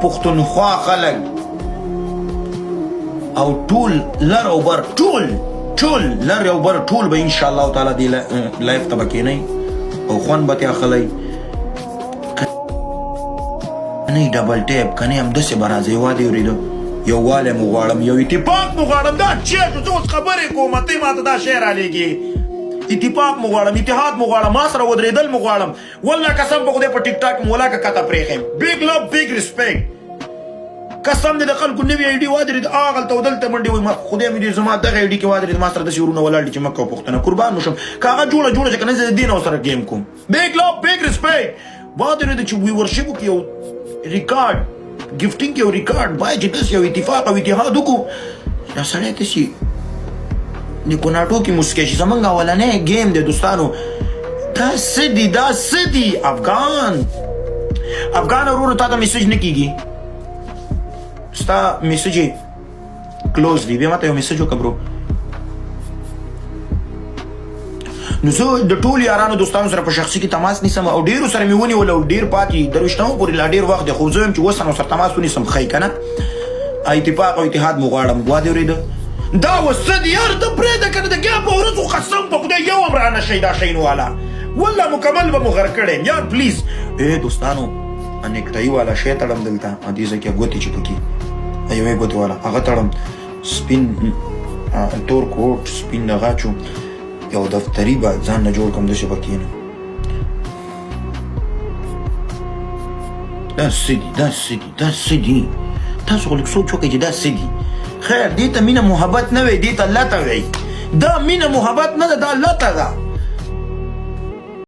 پښتونخوا خلک او ټول لر او بر ټول لر او بر ټول به انشاءالله تعالی دی لایف ته به کینئ او خوند به ترې اخلئ کنی ډبل ټیپ کنی همداسې به راځئ یووالی اورېده یووالی مو غواړم یو اتفاق مو غواړم دا چیرته زه اوس خبرې کوم ته ماته دا شی رالیږي اتفاق مو غواړم اتحاد مو غواړم ما سره ودرېدل مو غواړم والله قسم په خدای په ټیک ټاک مو ولاکه کته پرېښیم بیګ لو بیګ ریسپیکټ قسم دې د خلکو نوي آی ډي وادرېد هغلته او دلته منډې وایي خدای مې دې زما دغه آی ډي کې وادرېد ما سره داسې ورونه ولاړ دي چې مه کوه پوښتنه قربان مو شم که هغه جوړه چې که نه زه د دې نه ورسره ګیم کوم بیګ لو بیګ ریسپیکټ وادرېد چې ویورشپ وکړي یو ریکارډ ګفټینګ یو ریکارډ باید چې داسې یو اتفاق او اتحاد وکړو دا سړی داسې نیکوناټو کې موسکی شي زمونږ اولنی ګیم دی دوستانو دا څه دي افغان ورونو تا ته میسج نه کېږي ستا میسج یې کلوز دی بیا ماته یو میسج وکړه برو نو زه د ټولو یارانو دوستانو سره په شخصي کې تماس نیسم او ډېرو سره مې ونیول او ډېر پاتې درویشتمو پورې لا ډېر وخت دی خو زه یم چې اوس هم ورسره تماس ونیسم ښایي که نه اتفاق او اتحاد مو غواړم وادې اورېده دا اوس څه دي یار ته پرېږده که نه د ګیا په ورځو قسم په خدای یو هم رانه شئ دا شین والا والله مکمل به مو غر کړی یم یار پلیز دوستانو نیکټایي والا شی تړم دلته دې ځای کې ګوتې چې پکې یوې ګوتې والا هغه تړم سپین تور کوټ سپین دغه چو یو دفتري به ځان نه جوړ کړم داسې به کښېنم دا څه دي تاسو خو لږ سوچ وکړئ چې دا څه دي خیر دې ته مینه محبت نه وی دې ته لته وی دا مینه محبت نه ده دا لته ده